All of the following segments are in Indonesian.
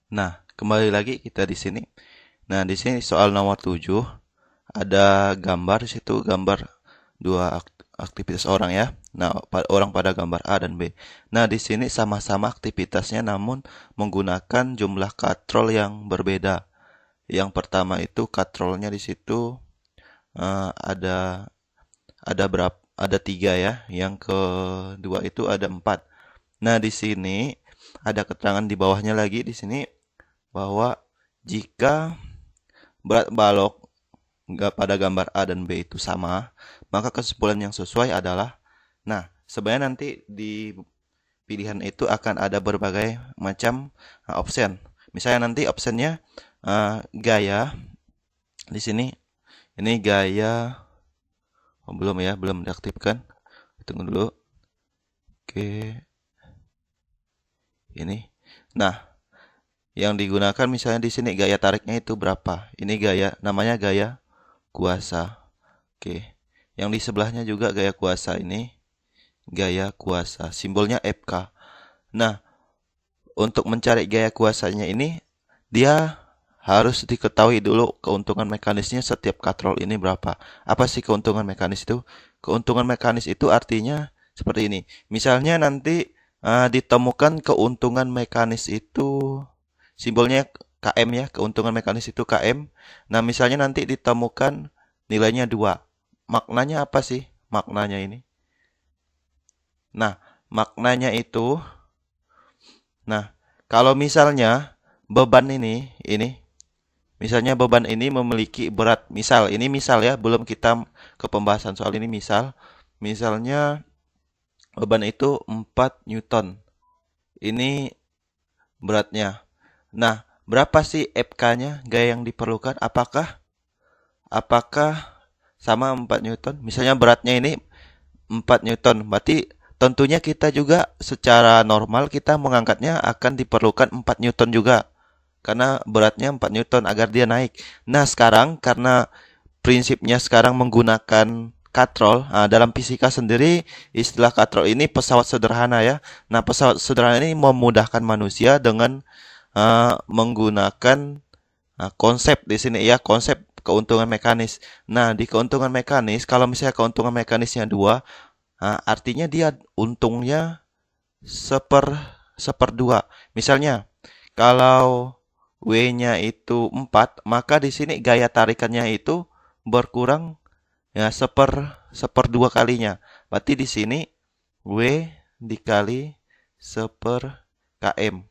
Nah, kembali lagi kita di sini. Nah, di sini soal nomor 7 ada gambar di situ, gambar dua aktivitas orang ya. Nah, orang pada gambar A dan B. Nah, di sini sama-sama aktivitasnya namun menggunakan jumlah katrol yang berbeda. Yang pertama itu katrolnya di situ ada berapa? Ada 3 ya. Yang kedua itu ada 4. Nah, di sini ada keterangan di bawahnya lagi di sini bahwa jika berat balok nggak pada gambar A dan B itu sama, maka kesimpulan yang sesuai adalah, nah, sebenarnya nanti di pilihan itu akan ada berbagai macam option. Misalnya nanti optionnya gaya di sini, ini gaya, oh, belum ya, belum diaktifkan. Tunggu dulu. Oke, ini. Nah, yang digunakan misalnya di sini gaya tariknya itu berapa? Ini gaya, namanya gaya kuasa. Oke. Yang di sebelahnya juga gaya kuasa ini gaya kuasa. Simbolnya FK. Nah, untuk mencari gaya kuasanya ini dia harus diketahui dulu keuntungan mekanisnya setiap katrol ini berapa. Apa sih keuntungan mekanis itu? Keuntungan mekanis itu artinya seperti ini. Misalnya nanti ditemukan keuntungan mekanis itu simbolnya KM ya, keuntungan mekanis itu KM. Nah, misalnya nanti ditemukan nilainya 2. Maknanya apa sih? Maknanya ini. Nah, maknanya itu, nah, kalau misalnya beban ini, misalnya beban ini memiliki berat, misal ya, belum kita ke pembahasan soal ini, misalnya beban itu 4 Newton. Ini beratnya. Nah, berapa sih FK-nya, gaya yang diperlukan? Apakah sama 4 Newton? Misalnya beratnya ini 4 Newton. Berarti tentunya kita juga secara normal kita mengangkatnya akan diperlukan 4 Newton juga. Karena beratnya 4 Newton agar dia naik. Nah, sekarang karena prinsipnya sekarang menggunakan katrol. Nah, dalam fisika sendiri istilah katrol ini pesawat sederhana ya. Nah, pesawat sederhana ini memudahkan manusia dengan menggunakan konsep di sini ya, konsep keuntungan mekanis. Nah, di keuntungan mekanis kalau misalnya keuntungan mekanisnya 2, artinya dia untungnya seperdua. Misalnya, kalau W-nya itu 4, maka di sini gaya tarikannya itu berkurang ya seperdua kalinya. Berarti di sini W dikali seper km.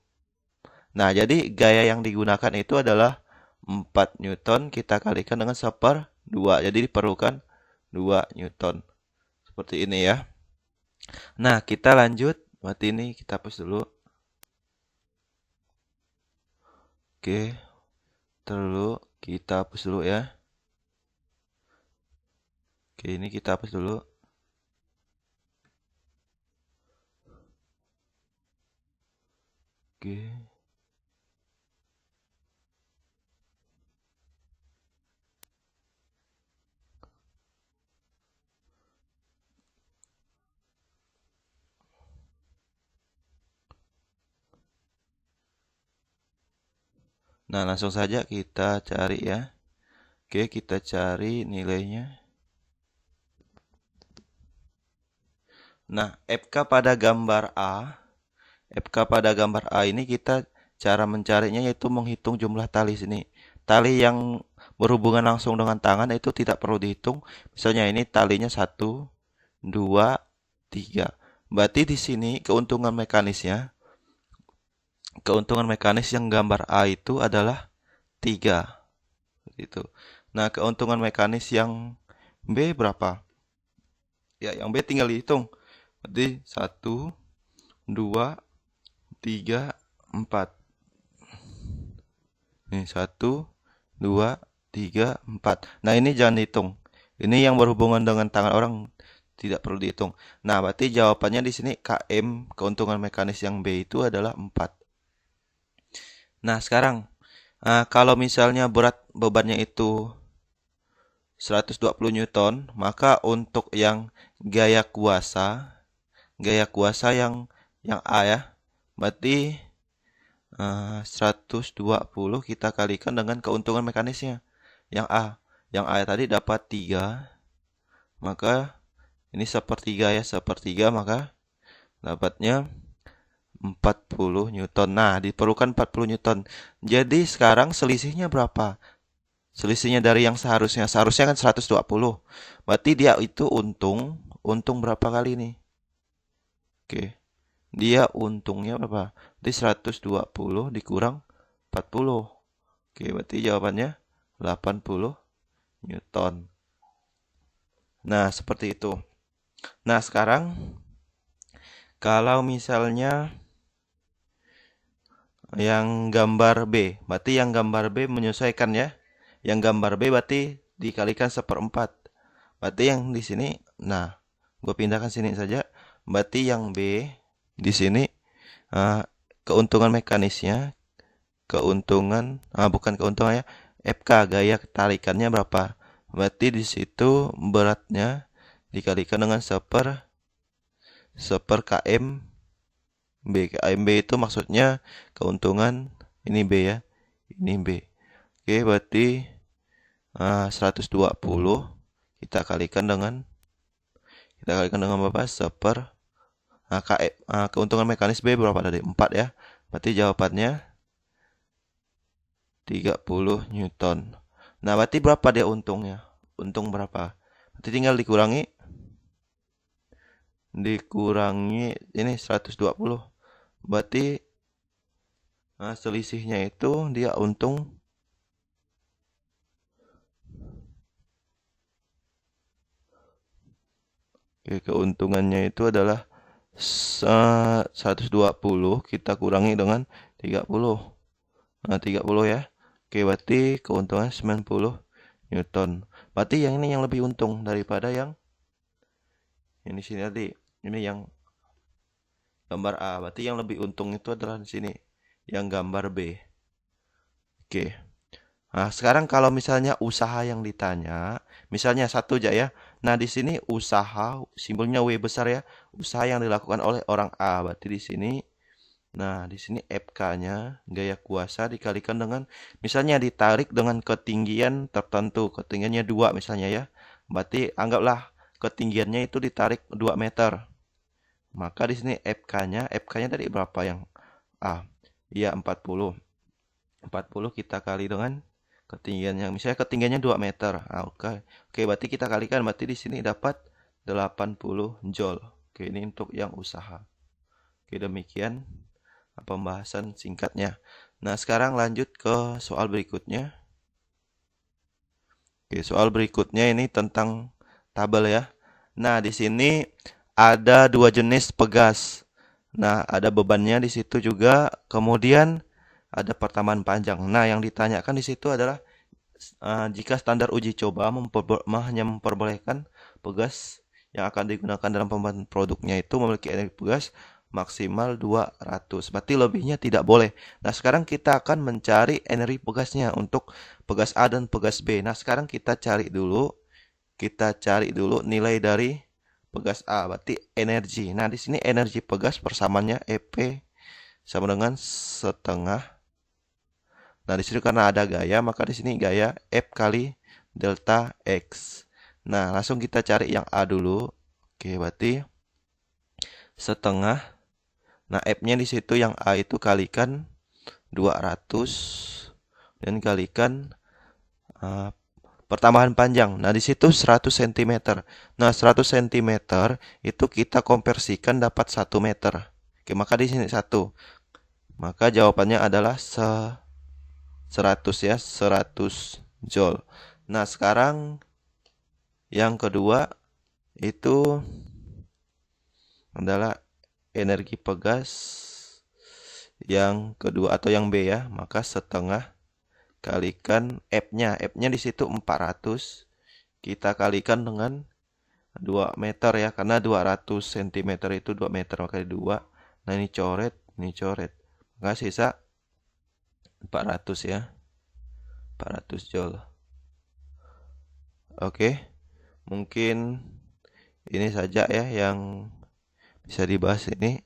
Nah, jadi gaya yang digunakan itu adalah 4 Newton kita kalikan dengan seperdua. Jadi diperlukan 2 Newton. Seperti ini ya. Nah, kita lanjut. Berarti ini kita hapus dulu. Oke. Terlalu kita hapus dulu ya. Oke, ini kita hapus dulu. Oke. Nah, langsung saja kita cari ya. Oke, kita cari nilainya. Nah, FK pada gambar A ini kita cara mencarinya yaitu menghitung jumlah tali sini. Tali yang berhubungan langsung dengan tangan itu tidak perlu dihitung. Misalnya ini talinya 1, 2, 3. Berarti di sini keuntungan mekanis yang gambar A itu adalah 3. Gitu. Nah, keuntungan mekanis yang B berapa? Ya, yang B tinggal dihitung. Berarti 1, 2, 3, 4. Ini 1, 2, 3, 4. Nah, ini jangan dihitung. Ini yang berhubungan dengan tangan orang tidak perlu dihitung. Nah, berarti jawabannya di sini KM, keuntungan mekanis yang B itu adalah 4. Nah, sekarang kalau misalnya berat bebannya itu 120 Newton, maka untuk yang gaya kuasa yang A ya, berarti 120 kita kalikan dengan keuntungan mekanisnya. Yang A. Yang A tadi dapat 3. Maka ini sepertiga ya. Sepertiga maka dapatnya 40 Newton. Nah, diperlukan 40 Newton. Jadi sekarang selisihnya berapa? Selisihnya dari yang seharusnya kan 120. Berarti dia itu untung berapa kali nih? Oke. Dia untungnya berapa? Berarti 120 dikurang 40. Oke, berarti jawabannya 80 Newton. Nah, seperti itu. Nah, sekarang kalau misalnya yang gambar B, berarti yang gambar B menyesuaikan ya. Yang gambar B berarti dikalikan 1/4. Berarti yang di sini, nah, gue pindahkan sini saja. Berarti yang B di sini keuntungan mekanisnya, bukan keuntungan ya, FK gaya tarikannya berapa? Berarti di situ beratnya dikalikan dengan 1/km B. KMB itu maksudnya keuntungan, ini B ya, ini B. Oke, berarti 120 kita kalikan dengan berapa? Keuntungan mekanis B berapa tadi? 4 ya. Berarti jawabannya 30 Newton. Nah, berarti berapa dia untungnya? Untung berapa? Berarti tinggal dikurangi ini 120. Berarti selisihnya itu dia untung keuntungannya itu adalah 120 kita kurangi dengan 30. Nah, 30 ya. Oke, berarti keuntungan 90 Newton. Berarti yang ini yang lebih untung daripada yang di sini tadi. Ini yang gambar A. Berarti yang lebih untung itu adalah di sini, yang gambar B. Oke. Nah, sekarang kalau misalnya usaha yang ditanya, misalnya satu aja ya. Nah, di sini usaha, simbolnya W besar ya. Usaha yang dilakukan oleh orang A. Berarti di sini, nah, di sini FK-nya, gaya kuasa dikalikan dengan, misalnya ditarik dengan ketinggian tertentu. Ketinggiannya 2 misalnya ya. Berarti anggaplah ketinggiannya itu ditarik 2 meter. Maka di sini FK-nya tadi berapa yang A? Iya, 40. 40 kita kali dengan ketinggiannya, misalnya ketinggiannya 2 meter. Oke, berarti kita kalikan, berarti di sini dapat 80 Joule. Oke, ini untuk yang usaha. Oke, demikian pembahasan singkatnya. Nah, sekarang lanjut ke soal berikutnya. Oke, soal berikutnya ini tentang tabel ya. Nah, di sini ada 2 jenis pegas. Nah, ada bebannya di situ juga. Kemudian ada pertamaan panjang. Nah, yang ditanyakan di situ adalah jika standar uji coba hanya memperbolehkan pegas yang akan digunakan dalam pembuatan produknya itu memiliki energi pegas maksimal 200. Berarti lebihnya tidak boleh. Nah, sekarang kita akan mencari energi pegasnya untuk pegas A dan pegas B. Nah, sekarang kita cari dulu nilai dari pegas A, berarti energi. Nah, di sini energi pegas persamaannya EP sama dengan setengah. Nah, di sini karena ada gaya, maka di sini gaya F kali delta X. Nah, langsung kita cari yang A dulu. Oke, berarti setengah. Nah, F-nya di situ yang A itu kalikan 200 dan kalikan pertambahan panjang. Nah, di situ 100 cm. Nah, 100 cm itu kita konversikan dapat 1 meter. Oke, maka di sini 1. Maka jawabannya adalah 100 ya, 100 Joule. Nah, sekarang yang kedua itu adalah energi pegas yang kedua atau yang B ya, maka setengah kalikan F-nya. F-nya di situ 400. Kita kalikan dengan 2 meter ya, karena 200 cm itu 2 meter, maka 2. Nah, ini coret. Maka sisa 400 ya. 400 Joule. Oke. Mungkin ini saja ya yang bisa dibahas ini.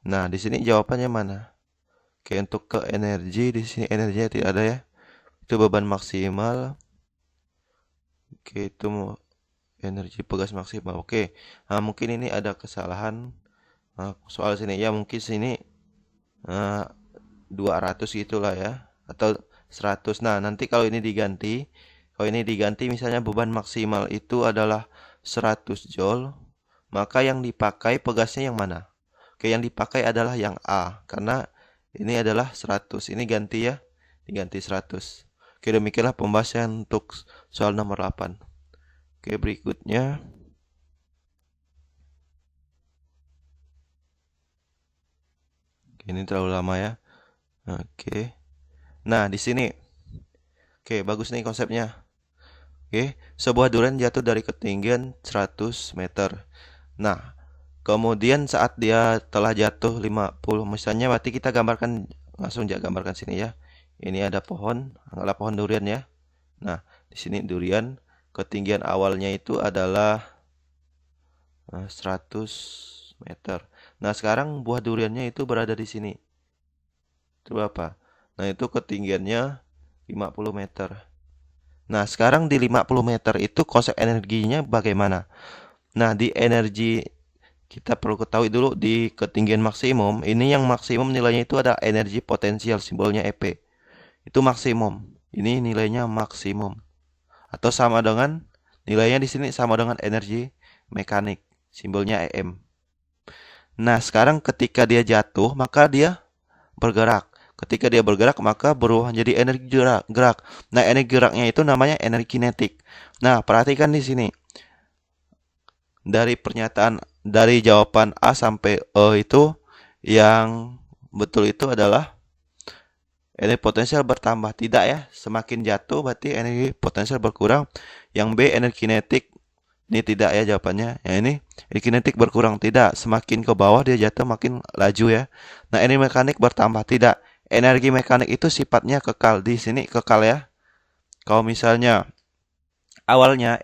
Nah, di sini jawabannya mana? Oke, untuk ke energi di sini energinya tidak ada ya. Itu beban maksimal. Oke, itu energi pegas maksimal. Oke. Nah, mungkin ini ada kesalahan soal sini ya, mungkin sini 200 gitulah ya, atau 100. Nah, nanti kalau ini diganti misalnya beban maksimal itu adalah 100 joule, maka yang dipakai pegasnya yang mana? Oke, yang dipakai adalah yang A, karena ini adalah 100. Ini ganti ya, diganti 100. Oke, demikianlah pembahasan untuk soal nomor 8. Oke, berikutnya. Ini terlalu lama ya. Oke. Nah, di sini. Oke, bagus nih konsepnya. Oke, sebuah durian jatuh dari ketinggian 100 meter. Nah, kemudian saat dia telah jatuh 50, misalnya berarti kita gambarkan langsung aja gambarkan sini ya. Ini ada pohon, anggaplah pohon durian ya. Nah, di sini durian, ketinggian awalnya itu adalah 100 meter. Nah, sekarang buah duriannya itu berada di sini. Itu berapa? Nah, itu ketinggiannya 50 meter. Nah, sekarang di 50 meter itu konsep energinya bagaimana? Nah, di energi kita perlu ketahui dulu di ketinggian maksimum. Ini yang maksimum nilainya itu ada energi potensial, simbolnya EP. Itu maksimum. Ini nilainya maksimum. Atau sama dengan nilainya di sini sama dengan energi mekanik, simbolnya EM. Nah, sekarang ketika dia jatuh, maka dia bergerak. Ketika dia bergerak, maka berubah menjadi energi gerak. Nah, energi geraknya itu namanya energi kinetik. Nah, perhatikan di sini. Dari jawaban A sampai E itu yang betul itu adalah energi potensial bertambah. Tidak ya, semakin jatuh berarti energi potensial berkurang. Yang B energi kinetik ini tidak ya jawabannya. Yang ini energi kinetik berkurang, tidak. Semakin ke bawah dia jatuh makin laju ya. Nah, energi mekanik bertambah, tidak. Energi mekanik itu sifatnya kekal. Di sini kekal ya. Kalau misalnya awalnya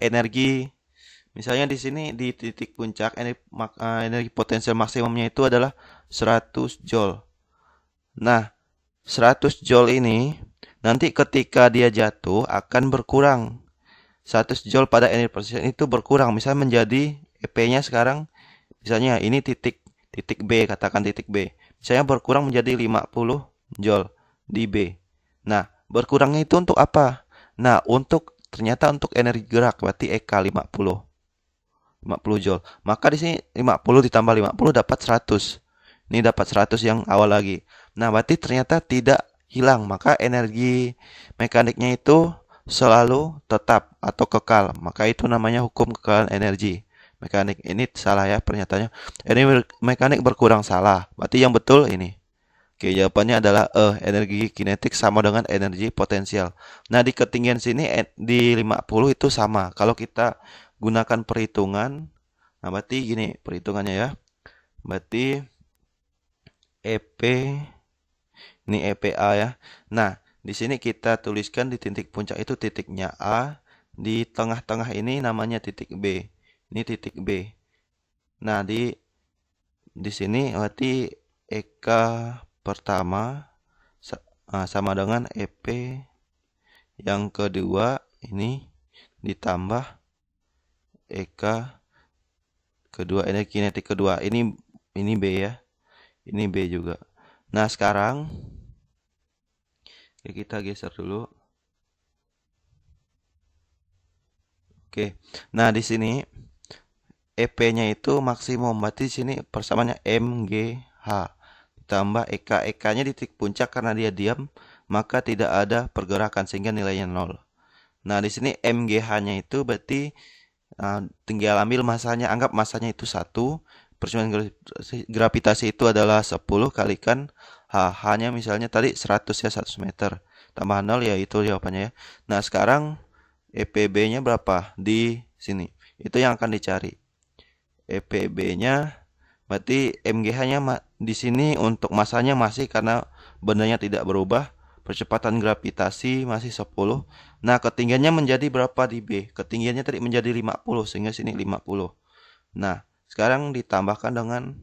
misalnya di sini di titik puncak energi potensial maksimumnya itu adalah 100 joule. Nah, 100 joule ini nanti ketika dia jatuh akan berkurang. 100 joule pada energi potensial itu berkurang. Misalnya menjadi EP-nya sekarang, misalnya ini titik B, katakan titik B. Misalnya berkurang menjadi 50 joule di B. Nah, berkurangnya itu untuk apa? Nah, ternyata untuk energi gerak, berarti EK 50 joule. Maka di sini 50 ditambah 50 dapat 100. Ini dapat 100 yang awal lagi. Nah, berarti ternyata tidak hilang. Maka energi mekaniknya itu selalu tetap atau kekal. Maka itu namanya hukum kekalahan energi mekanik. Ini salah ya pernyataannya. Energi mekanik berkurang, salah. Berarti yang betul ini. Oke, jawabannya adalah energi kinetik sama dengan energi potensial. Nah, di ketinggian sini di 50 itu sama. Kalau kita gunakan perhitungan, nah berarti gini perhitungannya ya. Berarti EP ini EPA ya. Nah, di sini kita tuliskan di titik puncak itu titiknya A, di tengah-tengah ini namanya titik B. Ini titik B. Nah, di sini berarti EK pertama sama dengan EP yang kedua ini ditambah EK kedua, energi kinetik kedua. Ini B ya. Ini B juga. Nah, sekarang kita geser dulu. Oke. Nah, di sini EP-nya itu maksimum. Berarti di sini persamaannya MGH ditambah EK. EK-nya di titik puncak karena dia diam, maka tidak ada pergerakan sehingga nilainya 0. Nah, di sini MGH-nya itu berarti tinggal ambil masanya, anggap masanya itu 1. Persamaan gravitasi itu adalah 10 kalikan H-nya misalnya tadi 100 ya, 100 meter. Tambah 0 ya itu jawabannya ya. Nah, sekarang EPB-nya berapa? Di sini. Itu yang akan dicari. EPB-nya berarti MGH-nya di sini untuk masanya masih karena bendanya tidak berubah. Percepatan gravitasi masih 10. Nah, ketinggiannya menjadi berapa di B? Ketinggiannya tadi menjadi 50 sehingga sini 50. Nah, sekarang ditambahkan dengan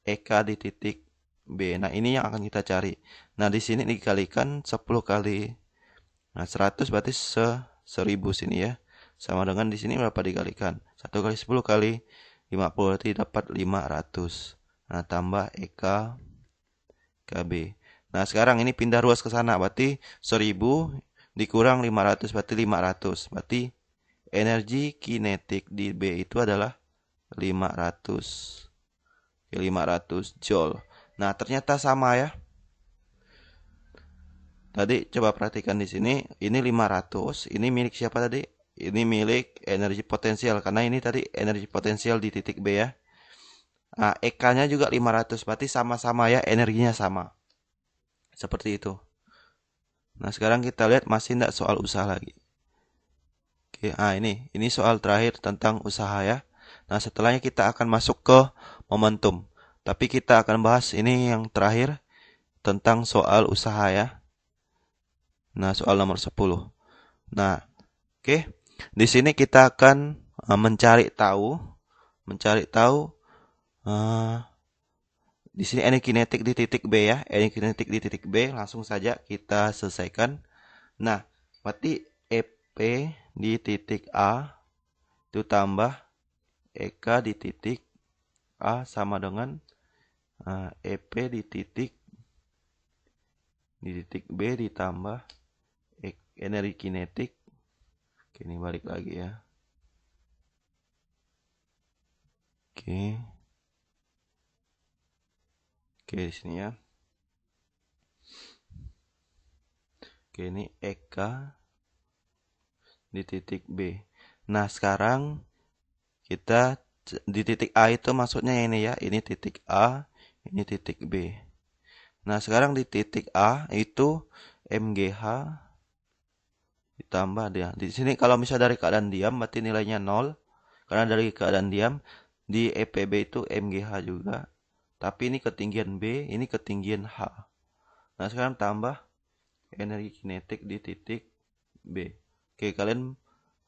EK di titik B. Nah, ini yang akan kita cari. Nah, di sini dikalikan 10 kali. Nah, 100 berarti 1000 sini ya. Sama dengan di sini berapa dikalikan? 1 kali 10 kali 50 berarti dapat 500. Nah, tambah EK KB. Nah, sekarang ini pindah ruas ke sana. Berarti 1000 dikurang 500 berarti 500. Berarti energi kinetik di B itu adalah 500. 500 joule. Nah, ternyata sama ya. Tadi coba perhatikan di sini, ini 500, ini milik siapa tadi? Ini milik energi potensial karena ini tadi energi potensial di titik B ya. Nah, EK-nya juga 500, berarti sama-sama ya, energinya sama. Seperti itu. Nah, sekarang kita lihat masih tidak soal usaha lagi. Oke, ini soal terakhir tentang usaha ya. Nah, setelahnya kita akan masuk ke momentum. Tapi kita akan bahas ini yang terakhir tentang soal usaha ya. Nah, soal nomor 10. Nah, oke. Di sini kita akan mencari tahu di sini energi kinetik di titik B ya. Energi kinetik di titik B langsung saja kita selesaikan. Nah, berarti EP di titik A itu tambah EK di titik A sama dengan EP di titik B ditambah energi kinetik. Oke, ini balik lagi ya. Oke, di sini ya. Oke, ini EK di titik B. Nah, sekarang kita di titik A itu maksudnya ini ya. Ini titik A, ini titik B. Nah, sekarang di titik A itu MGH ditambah dia. Di sini kalau misalnya dari keadaan diam berarti nilainya 0. Karena dari keadaan diam di EPB itu MGH juga. Tapi ini ketinggian B, ini ketinggian H. Nah, sekarang tambah energi kinetik di titik B. Oke, kalian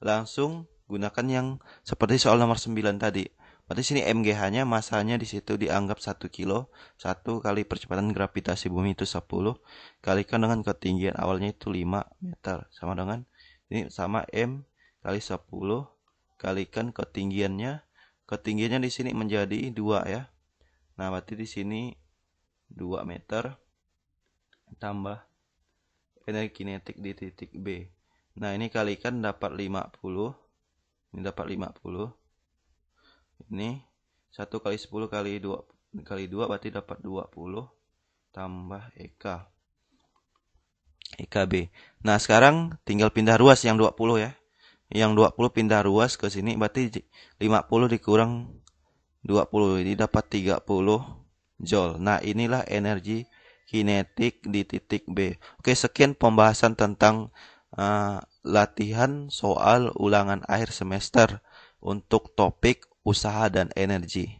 langsung gunakan yang seperti soal nomor 9 tadi. Berarti sini MGH-nya masanya di situ dianggap 1 kilo. 1 kali percepatan gravitasi bumi itu 10. Kalikan dengan ketinggian awalnya itu 5 meter. Sama dengan ini sama M kali 10 kalikan ketinggiannya. Ketinggiannya di sini menjadi 2 ya. Nah, berarti di sini 2 meter tambah energi kinetik di titik B. Nah, ini kalikan dapat 50. Ini dapat 50. Ini 1 kali 10 kali 2 berarti dapat 20 tambah EKB. Nah, sekarang tinggal pindah ruas yang 20 ya. Yang 20 pindah ruas ke sini berarti 50 dikurang 20 ini dapat 30 joule. Nah, inilah energi kinetik di titik B. Oke, sekian pembahasan tentang latihan soal ulangan akhir semester untuk topik usaha dan energi.